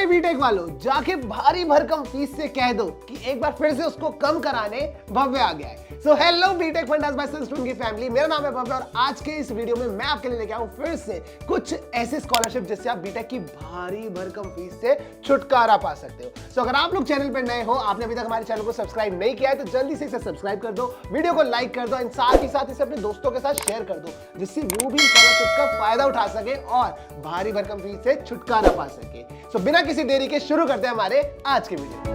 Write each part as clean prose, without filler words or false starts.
भाई बीटेक वालों, जाके भारी भरकम फीस से कह दो कि एक बार फिर से उसको कम कराने भव्य आ गया है। So hello BTech fundas by student की फैमिली, मेरा नाम है भव्य और आज के इस वीडियो में मैं आपके लिए लेके आऊं फिर से कुछ ऐसी स्कॉलरशिप जिससे आप बीटेक की भारी भरकम फीस से छुटकारा पा सकते हो। सो अगर आप लोग चैनल पर नए हो, आपने अभी तक हमारे चैनल को सब्सक्राइब नहीं किया है तो जल्दी से इसे सब्सक्राइब कर दो, वीडियो को लाइक कर दो एंड साथ ही साथ इसे अपने दोस्तों के साथ शेयर कर दो जिससे वो भी स्कॉलरशिप का फायदा उठा सके और भारी भरकम फीस से छुटकारा पा सके। सो बिना किसी देरी के शुरू करते हैं हमारे आज के वीडियो।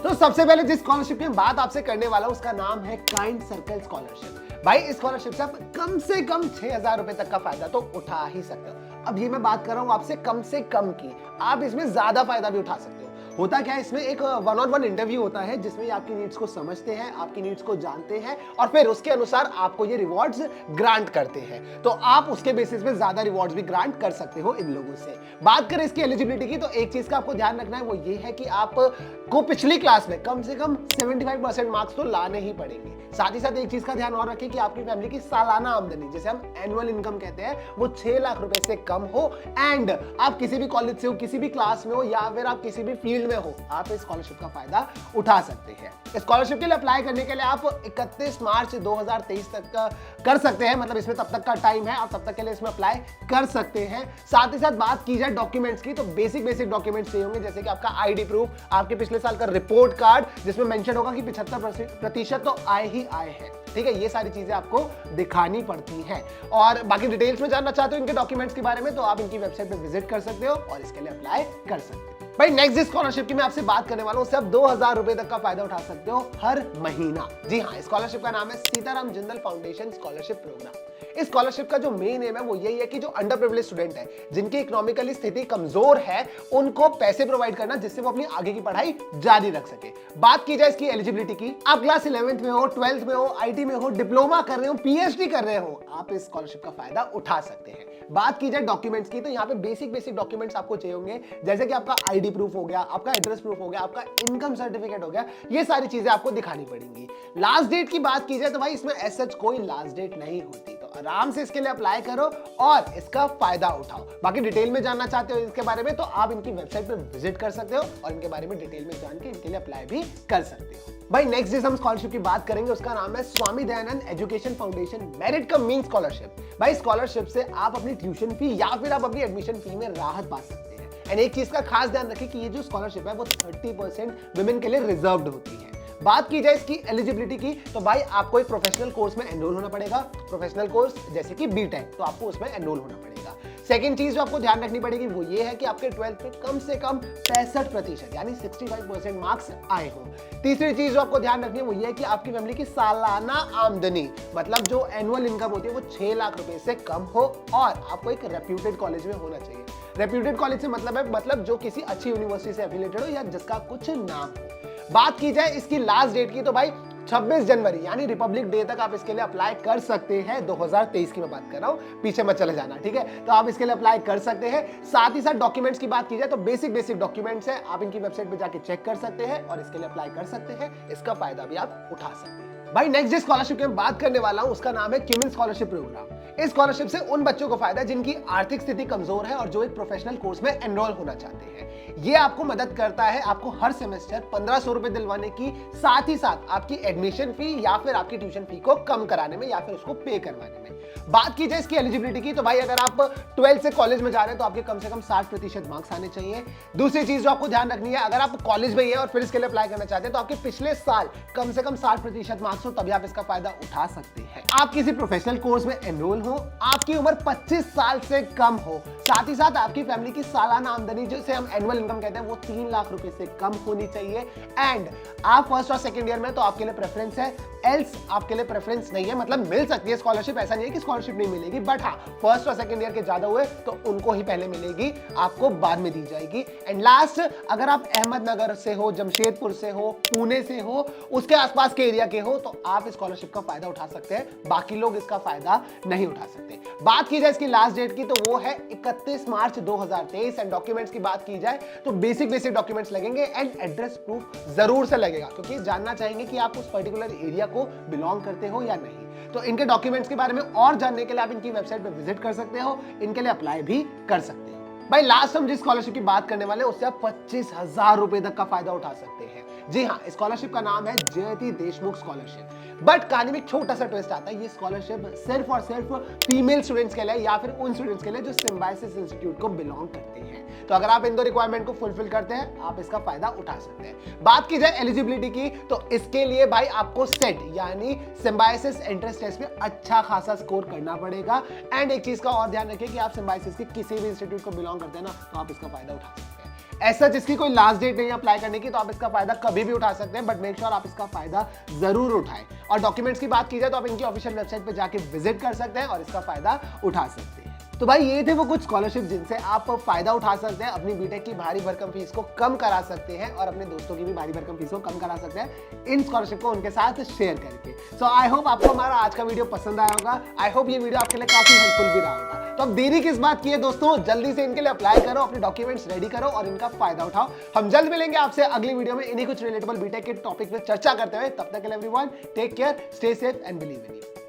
तो सबसे पहले जिस स्कॉलरशिप की बात आपसे करने वाला हूं उसका नाम है काइंड सर्कल स्कॉलरशिप। भाई इस स्कॉलरशिप से आप कम से कम 6,000 रुपए तक का फायदा तो उठा ही सकते हो। अब ये मैं बात कर रहा हूं आपसे कम से कम की, आप इसमें ज्यादा फायदा भी उठा सकते हो। होता क्या है, इसमें एक 1-on-1 इंटरव्यू होता है जिसमें आपकी नीड्स को समझते हैं, आपकी नीड्स को जानते हैं और फिर उसके अनुसार आपको ये रिवॉर्ड्स ग्रांट करते हैं। तो आप उसके बेसिस पे ज्यादा रिवॉर्ड्स भी ग्रांट कर सकते हो इन लोगों से। बात करें इसकी एलिजिबिलिटी की तो एक चीज का आपको ध्यान रखना है, वो ये है कि आपको पिछली क्लास में कम से कम 75% मार्क्स तो लाने ही पड़ेंगे। साथ ही साथ एक चीज का ध्यान और रखें कि आपकी फैमिली की सालाना आमदनी, जिसे हम एनुअल इनकम कहते हैं, वो 6 लाख रुपए से कम हो एंड आप किसी भी कॉलेज से हो, किसी भी क्लास में हो या फिर आप किसी भी फील्ड में हो, आप इस स्कॉलरशिप का फायदा उठा सकते हैं। स्कॉलरशिप के लिए अप्लाई करने के लिए आप 31 मार्च 2023 तक का कर सकते हैं, मतलब इसमें तब तक का टाइम है, आप तब तक के लिए इसमें अप्लाई कर सकते हैं। साथ ही साथ बात की जाए डॉक्यूमेंट्स की तो बेसिक डॉक्यूमेंट्स चाहिए होंगे, जैसे कि आपका आईडी प्रूफ, आपके पिछले साल का रिपोर्ट कार्ड जिसमें मेंशन होगा कि 75% तो आए ही आए हैं। ठीक है, ये सारी चीजें आपको दिखानी पड़ती हैं। और बाकी डिटेल्स में जानना चाहते हो इनके डॉक्यूमेंट्स के बारे में तो आप इनकी वेबसाइट पे विजिट कर सकते हो और इसके लिए अप्लाई कर सकते हो। भाई नेक्स्ट स्कॉलरशिप की मैं आपसे बात करने वाला हूं, उससे आप 2,000 रुपए तक का फायदा उठा सकते हो हर महीना। जी हाँ, स्कॉलरशिप का नाम है Sitaram Jindal foundation scholarship programme. इस स्कॉलरशिप का जो मेन एम है वो यही है कि जो अंडर प्रिविलेज स्टूडेंट है, जिनकी इकोनॉमिकली स्थिति कमजोर है, उनको पैसे प्रोवाइड करना जिससे वो अपनी आगे की पढ़ाई जारी रख सके। बात की जाए इसकी एलिजिबिलिटी की, आप क्लास 11th में हो, 12th में हो, आईटी में हो, डिप्लोमा कर रहे हो, पीएचडी कर रहे हो, आप इस स्कॉलरशिप का फायदा उठा सकते हैं। बात की जाए डॉक्यूमेंट्स की तो यहाँ पे बेसिक डॉक्यूमेंट्स आपको चाहिए होंगे, जैसे कि आपका आईडी प्रूफ हो गया, आपका एड्रेस प्रूफ हो गया, आपका इनकम सर्टिफिकेट हो गया, ये सारी चीजें आपको दिखानी पड़ेंगी। लास्ट डेट की बात की जाए तो भाई इसमें एज सच कोई लास्ट डेट नहीं होती, तो आराम से इसके लिए अप्लाई करो और इसका फायदा उठाओ। बाकी डिटेल में जानना चाहते हो इसके बारे में तो आप इनकी वेबसाइट पर विजिट कर सकते हो और इनके बारे में डिटेल में जान के इनके लिए अप्लाई भी कर सकते हो। भाई नेक्स्ट जिस हम स्कॉलरशिप की बात करेंगे उसका नाम है Swami Dayanand education foundation merit कम मीन स्कॉलरशिप। भाई स्कॉलरशिप से आप अपनी ट्यूशन फी या फिर आप अपनी एडमिशन फी में राहत पा सकते हैं। एंड एक चीज का खास ध्यान रखें कि ये जो स्कॉलरशिप है वो 30% वुमेन के लिए रिजर्व्ड होती है। बात की जाए इसकी एलिजिबिलिटी की तो भाई आपको एक प्रोफेशनल कोर्स में एनरोल होना पड़ेगा, प्रोफेशनल कोर्स जैसे कि बीटेक, तो आपको उसमें एनरोल होना पड़ेगा। सेकंड चीज जो आपको ध्यान रखनी पड़ेगी वो ये है कि आपके 12th में कम से कम 65% यानी 65% मार्क्स आए हो। तीसरी चीज जो आपको ध्यान रखनी है वो ये है कि आपकी फैमिली की सालाना आमदनी, मतलब जो एनुअल इनकम होती है वो 6 लाख रुपए से कम हो और आपको एक रेप्यूटेड कॉलेज में होना चाहिए। रेप्यूटेड कॉलेज से मतलब है, मतलब जो किसी अच्छी यूनिवर्सिटी से एफिलिएटेड हो या जिसका कुछ नाम हो। बात की जाए इसकी लास्ट डेट की तो भाई 26 जनवरी यानी रिपब्लिक डे तक आप इसके लिए अप्लाई कर सकते हैं। 2023 की मैं बात कर रहा हूं, पीछे मत चले जाना, ठीक है। तो आप इसके लिए अप्लाई कर सकते हैं। साथ ही साथ डॉक्यूमेंट्स की बात की जाए तो बेसिक डॉक्यूमेंट्स है, आप इनकी वेबसाइट पे जाके चेक कर सकते हैं और इसके लिए अप्लाई कर सकते हैं। इसका फायदा भी आप उठा सकते हैं। भाई नेक्स्ट जिस स्कॉलरशिप की मैं बात करने वाला हूं उसका नाम है क्यूमिन स्कॉलरशिप प्रोग्राम। इस स्कॉलरशिप से उन बच्चों को फायदा है जिनकी आर्थिक स्थिति कमजोर है और जो एक प्रोफेशनल कोर्स में एनरोल होना चाहते हैं। ये आपको मदद करता है आपको हर सेमेस्टर 1500 रुपए दिलवाने की, साथ ही साथ आपकी एडमिशन फी या फिर आपकी ट्यूशन फी को कम कराने में या फिर उसको पे करवाने में। बात की जाए इसकी एलिजिबिलिटी की तो भाई अगर आप 12th से कॉलेज में जा रहे हैं तो आपके कम से कम 60% मार्क्स आने चाहिए। दूसरी चीज जो आपको ध्यान रखनी है, अगर आप कॉलेज में ही है और फिर इसके लिए अप्लाई करना चाहते हैं तो आपके पिछले साल कम से कम 60% मार्क्स हो, तभी आप इसका फायदा उठा सकते हैं। आप किसी प्रोफेशनल कोर्स में एनरोल हो, आपकी उम्र 25 साल से कम हो, साथ ही साथ आपकी फैमिली की सालाना आमदनी जिसे हम एनुअल इनकम कहते हैं वो 3 लाख रुपए से कम होनी चाहिए। एंड आप फर्स्ट और सेकंड ईयर में तो आपके लिए प्रेफरेंस है, एल्स आपके लिए प्रेफरेंस नहीं है, मतलब मिल सकती है स्कॉलरशिप, ऐसा नहीं है कि स्कॉलरशिप नहीं मिलेगी, बट हाँ फर्स्ट और सेकंड ईयर के ज्यादा हुए तो उनको ही पहले मिलेगी, आपको बाद में दी जाएगी। एंड लास्ट, अगर आप अहमदनगर से हो, जमशेदपुर से हो, पुणे से हो, उसके आसपास के एरिया के हो तो आप स्कॉलरशिप का फायदा उठा सकते हैं, बाकी लोग इसका फायदा नहीं उठा सकते। बात की जाए इसकी लास्ट डेट की तो वो है 31 मार्च 2023 एंड डॉक्यूमेंट्स की बात की जाए तो बेसिक डॉक्यूमेंट्स लगेंगे एंड एड्रेस प्रूफ जरूर से लगेगा, क्योंकि जानना चाहेंगे कि आप उस पर्टिकुलर एरिया को बिलोंग करते हो या नहीं। तो इनके डॉक्यूमेंट्स के बारे में और जानने के लिए आप इनकी वेबसाइट पे विजिट कर सकते हो, इनके लिए अप्लाई भी कर सकते हो। भाई लास्ट हम जिस स्कॉलरशिप की बात करने वाले हैं उससे आप 25,000 रुपए तक का फायदा उठा सकते हैं। जी हाँ, स्कॉलरशिप का नाम है जयति देशमुख स्कॉलरशिप। बट कहानी में एक छोटा सा ट्विस्ट आता है, ये स्कॉलरशिप सिर्फ और सिर्फ फीमेल स्टूडेंट्स के लिए या फिर उन स्टूडेंट्स के लिए जो सिम्बायोसिस इंस्टीट्यूट को बिलोंग करते हैं। तो अगर आप इन दो रिक्वायरमेंट को फुलफिल करते हैं आप इसका फायदा उठा सकते हैं। बात की जाए एलिजिबिलिटी की तो इसके लिए भाई आपको सेट यानी सिम्बायोसिस एंट्रेंस टेस्ट में अच्छा खासा स्कोर करना पड़ेगा। एंड एक चीज का और ध्यान रखिए कि आप सिम्बायोसिस के किसी भी इंस्टीट्यूट को बिलोंग करते हैं ना तो आप इसका फायदा उठा सकते हैं। ऐसा जिसकी कोई लास्ट डेट नहीं अप्लाई करने की तो आप इसका फायदा कभी भी उठा सकते हैं, बट मेक श्योर आप इसका फायदा जरूर उठाएं। और डॉक्यूमेंट्स की बात की जाए तो आप इनकी ऑफिशियल वेबसाइट पे जाके विजिट कर सकते हैं और इसका फायदा उठा सकते हैं। तो भाई ये थे वो कुछ स्कॉलरशिप जिनसे आप फायदा उठा सकते हैं, अपनी बीटेक की भारी भरकम फीस को कम करा सकते हैं और अपने दोस्तों की भी भारी भरकम फीस को कम करा सकते हैं इन स्कॉलरशिप को उनके साथ शेयर करके। सो आई होप आपको हमारा आज का वीडियो पसंद आया होगा। आई होप ये वीडियो आपके लिए काफी हेल्पफुल भी रहा होगा। तो अब देरी किस बात की है दोस्तों, जल्दी से इनके लिए अप्लाई करो, अपने डॉक्यूमेंट्स रेडी करो और इनका फायदा उठाओ। हम जल्द मिलेंगे आपसे अगली वीडियो में इन्हीं कुछ रिलेटेबल बीटेक के टॉपिक पे चर्चा करते हुए। तब तक के लिए everyone take care, stay safe and believe in you.